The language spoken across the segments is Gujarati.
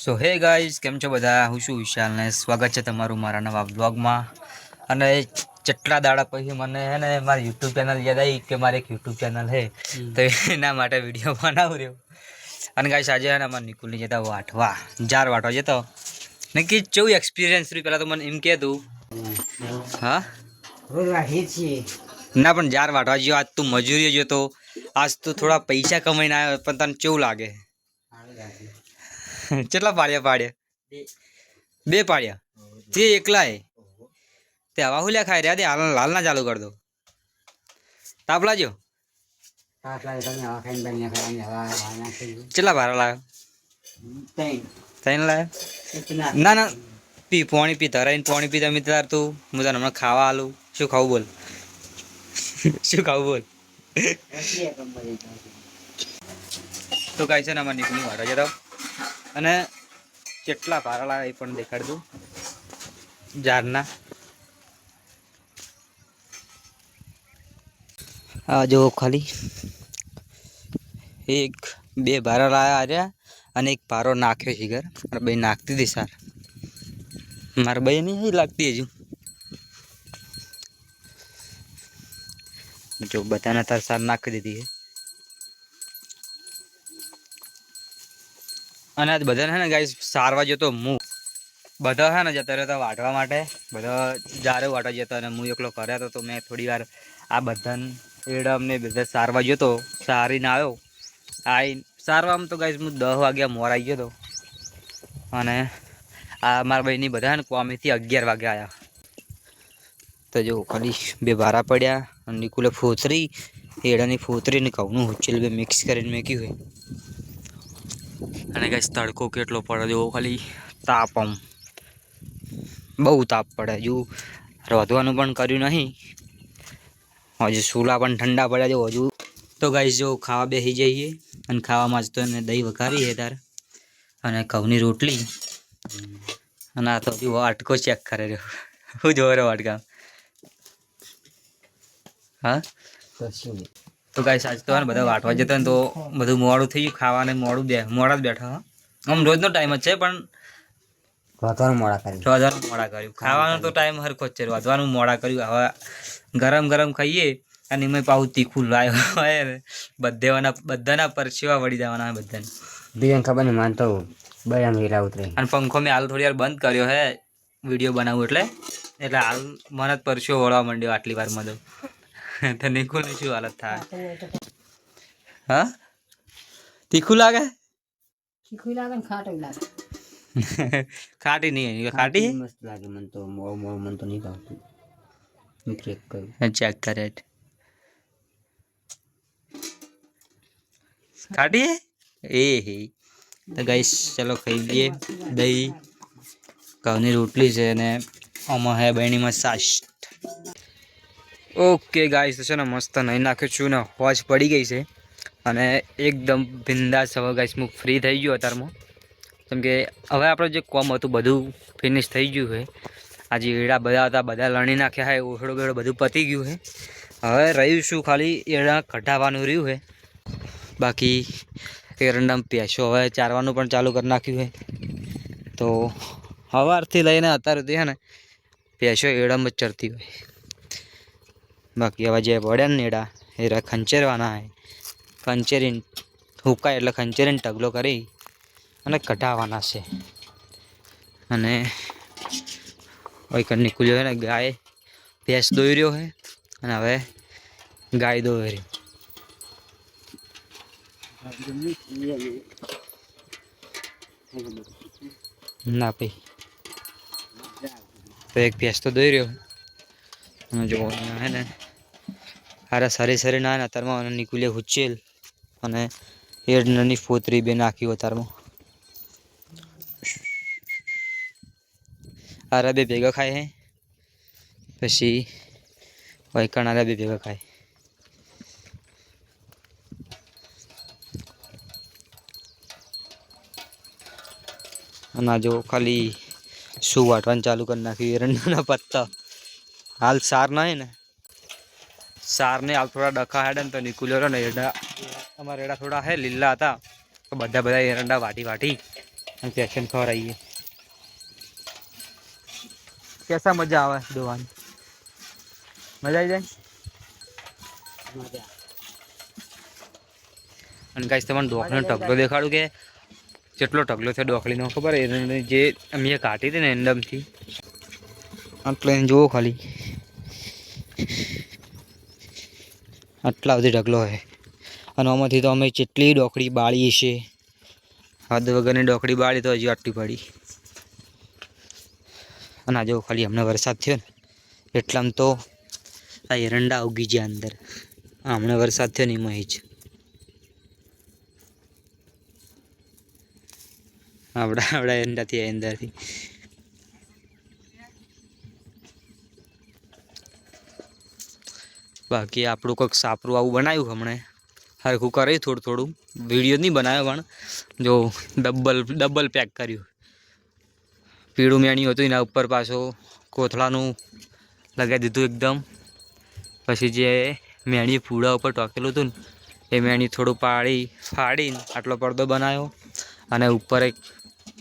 સો હે ગાઈઝ, કેમ છો બધા? હું છું વિશાલ ને સ્વાગત છે તમારું મારા નવા વ્લોગમાં. અને જેટલા દાડા પછી મને હે ને મારી યુટ્યુબ ચેનલ યાદ આવી કે મારી એક યુટ્યુબ ચેનલ છે, તો એના માટે વિડીયો બનાવું રહ્યો. અને ગાઈઝ આજે હે ને અમારે નિકુલની જતા વાટવા જાર વાટવા જતો ને કે કેવું એક્સપિરિયન્સ રહ્યું પહેલાં તો મને એમ કે તું હા ના પણ જાર વાટવા ગયો આજ તું મજૂરી ગયો તો આજ તું થોડા પૈસા કમાઈને આવ્યો, પણ તને કેવું લાગે? કેટલા પાડ્યા? બે પાડ્યા તે એકલા તે હવા હું લ્યા ખાઈ રહ્યા તે હાલ ના ચાલુ કર દો. તાપ લાગ્યો? કેટલા ભારા લાવ્યો? ત્રણ લાવ્યો? ના ના પી પાણી પી ધરાઈને પાણી પી તમે તાર તું હું તને હમણાં ખાવા આલું. શું ખાવું બોલ? શું ખાવું બોલ? તો કાંઈ છે ને અમારે નીકળી વાટવા જતા અને કેટલા ભારા લાવે એ પણ દેખાડતું જારના. આ જો ખાલી એક બે ભારા લાવ્યા આવ્યા અને એક ભારો નાખ્યો છે ઘર. મારે ભાઈ નાખતી હતી સાર, મારા ભાઈ નહીં લાગતી હજુ. જો બધાને તાર સાર નાખી દીધી છે. અને આજ બધાને છે ને ગાઈસ સારવા જતો હું બધા છે ને જતા રહેતા વાટવા માટે, બધા જારે વાટવા જતા અને હું એકલો કર્યા હતો. તો મેં થોડી વાર આ બધાને એડમ ને બધા સારવા જતો, સારીને આવ્યો. આવી સારવામાં તો ગાઈસ હું 10 વાગ્યા મોર આવી ગયો હતો. અને આ મારા ભાઈની બધા ને કોમેથી 11 વાગ્યા આવ્યા. તો જો ખાલી બે ભારા પડ્યા અને નિકુલે ફોતરી એડાની ફોતરી ને ઘઉંનું હુચેલ બે મિક્સ કરીને મેક્યું હોય. અને ગાઈસ તડકો કેટલો પડે જો, ખાલી તાપ આમ બહુ તાપ પડે. હજુ રોધવાનું પણ કર્યું નહીં, હજુ સૂલા પણ ઠંડા પડ્યા જો હજુ. તો ગાઈસ જો ખાવા બેસી જઈએ અને ખાવામાં જ તો એને દહીં વઘારી છે તાર અને ઘઉંની રોટલી. અને આ તો હજુ વાટકો ચેક કરે રહ્યો. શું જોવે રહ્યો વાટકા? હા તો ગાઈસ આજ તો બધા વાટવા જતા ને તો બધું મોડું થઈ ગયું. ખાવાને મોડા જ બેઠા. આમ રોજનો ટાઈમ જ છે પણ મોડા કર્યું. ખાવાનો તો ટાઈમ હરખો જ છે, વધવાનું મોડા કર્યું. હવે ગરમ ગરમ ખાઈએ અને એમાં પાછું તીખું લાવ્યો હોય ને બધાના પરસેવા વળી જવાના હોય બધાને. બીજાને ખબર નહીં માનતો બયામ હીરા ઉતરે. અને પંખો મેં હાલ થોડી વાર બંધ કર્યો હે વિડીયો બનાવું એટલે હાલ મને જ પરસેવો વળવા માંડ્યો આટલી વારમાં તો નિકુલની શું હાલત થાય? હા તીખું લાગે? ખાટી નહીં ખાટી મસ્ત લાગે મને તો. મોળું મન તો નહીં ભાવતું. ચેક કરે ખાટી હે તો ગાઈસ ચલો ખાઈ લઈએ. દહીં ઘઉંની રોટલી છે અને આમાં હે બહેણીમાં સાસ. ઓકે ગાઈસ તો છે ને મસ્ત નહીં નાખ્યું છું ને હોજ પડી ગઈ છે અને એકદમ બિંદાસ. હવે ગાઈસ હું ફ્રી થઈ ગયો અત્યારમાં, કેમ કે હવે આપણે જે કોમ હતું બધું ફિનિશ થઈ ગયું છે. આજે એડા બધા હતા બધા લણી નાખ્યા છે, ઓછડો બેડો બધું પતી ગયું છે. હવે રહ્યું શું ખાલી એડા કઢાવવાનું રહ્યું છે. બાકી એરંડામાં પેશો હવે ચારવાનું પણ ચાલુ કરી નાખ્યું છે. તો સવારથી લઈને અત્યાર સુધી છે ને પેશો એડામાં જ ચરતી હોય. બાકી હવે જે પડ્યા ને એડા એ ખંચેરવાના હોય. ખંચેરીને હુકાય એટલે ખંચેરીને ઢગલો કરી અને કઢાવવાના છે. અને વૈકણ નીકળ્યો છે ને ગાય ભેંસ દોઈ રહ્યો છે અને હવે ગાય દોઈ રહ્યો. ના ભાઈ તો એક ભેંસ તો દોઈ રહ્યો અને જો હે ને હારા સારી ના અત્યારમાં નીકળ્યો હુચેલ અને એડની ફોતરી બે નાખ્યું અત્યારમાં. આરા બે ભેગા ખાય હે પછી વૈકણ આરા બે ભેગા ખાય. અને જો ખાલી શું વાટવાનું ચાલુ કરી નાખ્યું એરંડાના પત્તા. હાલ સાર નહીં ને સારને હાલ થોડા ડખા હેડે ને તો નીકળ્યો ને એરંડા અમારા એરંડા થોડા હે લીલા હતા તો બધા એરંડા વાટી અને પેશન ખવડાવીએ. કેસા મજા આવે દોવાની? મજા આવી જાય. અને ગાઈસ તમને ડોકલીનો ઢગલો દેખાડું કે કેટલો ઢગલો છે ડોકલીનો ખબર? એને જે અમે કાઢી હતી ને એંડમથી આટલે જુઓ ખાલી આટલા બધી ઢગલો છે. અને આમાંથી તો અમે જેટલી ડોકડી બાળી છે, હદ વગરની ડોકડી બાળી તો હજી આટલી પડી. અને આજે ખાલી અમને વરસાદ થયો ને એટલામાં તો આ એરંડા ઉગી ગયા અંદર. હમણે વરસાદ થયો ને એમાં જ આવડા એરંડાથી અંદરથી બાકી આપણું કંઈક સાપરું આવું બનાવ્યું હમણે હરખું કર્યું થોડું થોડું. વિડીયો નહીં બનાવ્યો પણ જો ડબલ પેક કર્યું. પીળું મેણ્યું હતું એના ઉપર પાછો કોથળાનું લગાવી દીધું એકદમ. પછી જે મેણી પૂડા ઉપર ટોકેલું હતું ને એ મેણી થોડું ફાડીને આટલો પડદો બનાવ્યો. અને ઉપર એક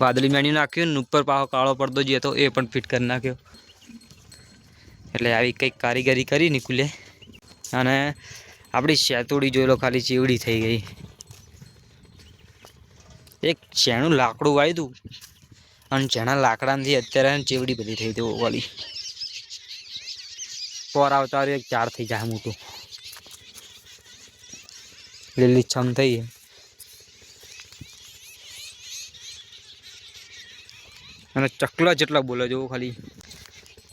વાદળી મેણી નાખ્યું ને ઉપર પાછો કાળો પડદો જે હતો એ પણ ફિટ કરી નાખ્યો. એટલે આવી કંઈક કારીગરી કરી નીકળે. અને આપણી શેતોડી જોઈ લો ખાલી ચેવડી થઈ ગઈ. એક શેણું લાકડું વાવ્યું હતું અને જેના લાકડાથી અત્યારે ચેવડી બધી થઈ હતી વાળી. પોર આવતા એક ઝાડ થઈ જાય મોટું, લીલી છમ થઈ. અને ચકલા જેટલા બોલે જો ખાલી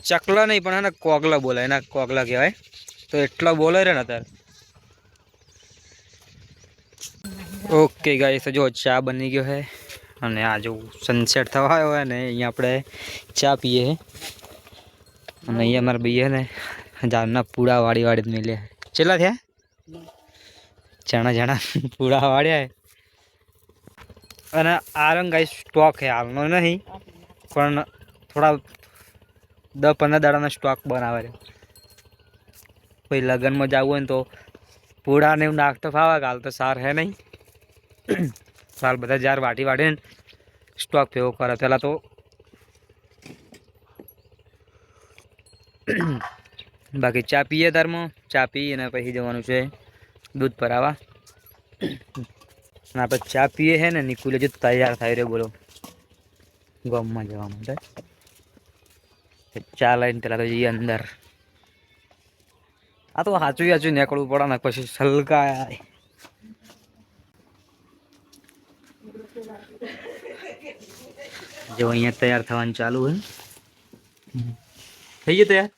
ચકલા નહીં પણ એને કોગલા બોલે, એના કોગલા કહેવાય. તો એટલા બોલે રે ને અત્યારે. ઓકે ગાઈસ, જો ચા બની ગયો છે અને આ જો સનસેટ થવા આવ્યો હોય ને અહીંયા આપણે ચા પીએ. અને અહીંયા મારા ભાઈએ ને ઝાડના પૂડા વાળી મેલે. કેટલા થયા? જણા પૂડા વાળ્યા. અને આ રંગ ગાઈસ સ્ટોક છે, હાલનો નહીં પણ થોડા 10-15 દાડાનો સ્ટોક બનાવે છે. કોઈ લગ્નમાં જવું હોય ને તો પૂડા ને એવું નાખતો ફાવે. હાલ તો સાર હે નહીં, હાલ બધા જાર વાટીને સ્ટોક ભેગો કરે. પહેલાં તો બાકી ચા પીએ તારમાં, ચા પી અને પછી જવાનું છે દૂધ ભરાવા. અને આપણે ચા પીએ છે ને નિકુલે જો તૈયાર થાય રહ્યો બોલો ગામમાં જવા માટે. ચા લઈને પેલા તો જઈએ અંદર. આ તો સાચું નીકળવું પડે ને પછી સલકા. જો અહીંયા તૈયાર થવાનું ચાલુ હોય. થઈ ગયું તૈયાર?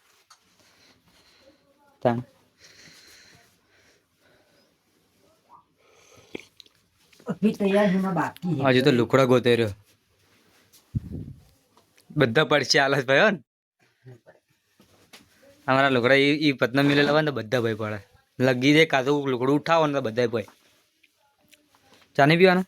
હજુ તો લુકડા ગોતે રહ્યો. બધા પડશે હાલત ભાઈ હો ને. અમારા લુકડા એ પતના મિલે લાવે ને બધા ભાઈ પડે. લગી દે કાં તો લુકડું ઉઠાવો ને તો બધા ભાઈ. ચા નહીં પીવાના?